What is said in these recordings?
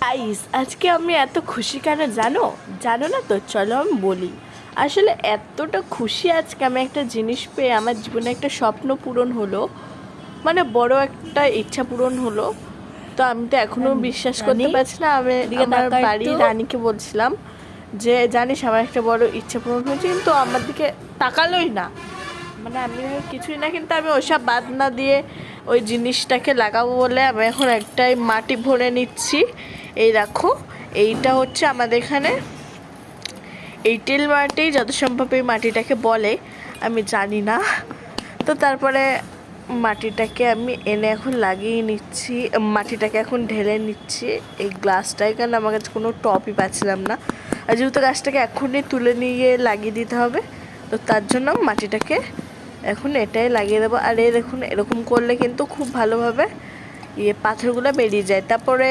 Guys, আজকে আমি এত খুশি কেন জানো? জানো না তো? চলো আমি বলি। আসলে এতটা খুশি আজকে আমি একটা জিনিস পেয়ে, আমার জীবনে একটা স্বপ্ন পূরণ হলো, মানে বড় একটা ইচ্ছা পূরণ হলো। তো আমি তো এখনো বিশ্বাস করতে রানী, পারছি না। আমি এদিকে আমার তাকা একটু। বাড়ির রানীকে বলছিলাম যে জানিস আমার একটা বড় ইচ্ছা পূরণ হয়েছে, কিন্তু আমার দিকে তাকালোই না। মানে আমি কিছুই না, কিন্তু আমি ওইসব বাদ না দিয়ে ওই জিনিসটাকে লাগাবো বলে আমি এখন একটাই মাটি ভরে নিচ্ছি। এই দেখো, এইটা হচ্ছে আমাদের এখানে এঁটেল মাটি, যত সম্ভব এই মাটিটাকে বলে, আমি জানি না। তো তারপরে মাটিটাকে আমি এনে এখন লাগিয়ে নিচ্ছি, মাটিটাকে এখন ঢেলে নিচ্ছি এই গ্লাসটায়, কারণ আমার কাছে কোনো টপই পাচ্ছিলাম না। আর যেহেতু গাছটাকে এখনই তুলে নিয়ে লাগিয়ে দিতে হবে, তো তার জন্য মাটিটাকে এখন এটাই লাগিয়ে দেবো। আর এই দেখুন, এরকম করলে কিন্তু খুব ভালোভাবে পাথরগুলো বেরিয়ে যায়। তারপরে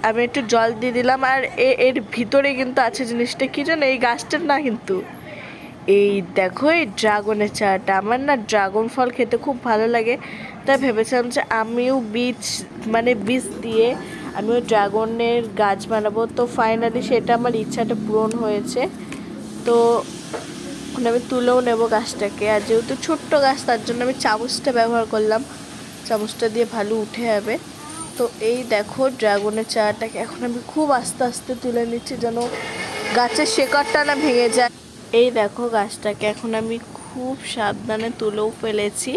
আমি একটু জল দিয়ে দিলাম। আর এর ভিতরে কিন্তু আছে জিনিসটা কি জানো? এই গাছটার না কিন্তু, এই দেখো, এই ড্রাগনের চারাটা। আমার না ড্রাগন ফল খেতে খুব ভালো লাগে, তাই ভেবেছিলাম যে আমিও বীজ দিয়ে আমিও ড্রাগনের গাছ বানাবো। তো ফাইনালি সেটা আমার ইচ্ছাটা পূরণ হয়েছে। তো আমি তুলেও নেব গাছটাকে। আর যেহেতু ছোট্ট গাছ, তার জন্য আমি চামচটা ব্যবহার করলাম, চামচটা দিয়ে ভালো উঠে যাবে। তো এই দেখো, ড্রাগনের চারাটাকে এখন আমি খুব আস্তে আস্তে তুলে নিচ্ছি, যেন গাছের শেকড়টা না ভেঙে যায়। এই দেখো, গাছটাকে এখন আমি খুব সাবধানে তুলেও ফেলেছি।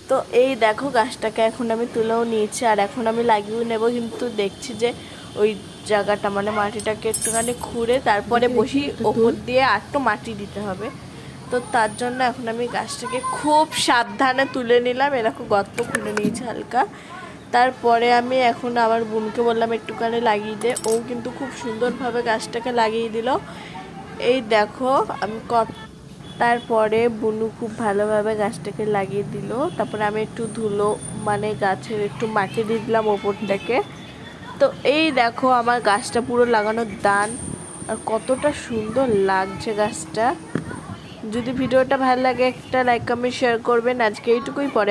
তো এই দেখো, গাছটাকে এখন আমি তুলেও নিয়েছি, আর এখন আমি লাগিয়েও নেব। কিন্তু দেখছি যে ওই জায়গাটা, মানে মাটিটাকে একটুখানি খুঁড়ে তারপরে বসি ওপর দিয়ে আরেকটু মাটি দিতে হবে। তো তার জন্য এখন আমি গাছটাকে খুব সাবধানে তুলে নিলাম, এরকম গর্ত খুঁড়ে নিয়েছি হালকা। তারপরে আমি এখন আমার বোনকে বললাম একটুখানি লাগিয়ে দে, ও কিন্তু খুব সুন্দরভাবে গাছটাকে লাগিয়ে দিল। এই দেখো আমি তারপরে বুনু খুব ভালোভাবে গাছটাকে লাগিয়ে দিল। তারপরে আমি একটু ধুলো, মানে গাছের একটু মাটি দিয়ে দিলাম ওপর থেকে। তো এই দেখো, আমার গাছটা পুরো লাগানোর দান, আর কতটা সুন্দর লাগছে গাছটা। যদি ভিডিওটা ভালো লাগে, একটা লাইক কমেন্ট শেয়ার করবেন। আজকে এইটুকুই, পরে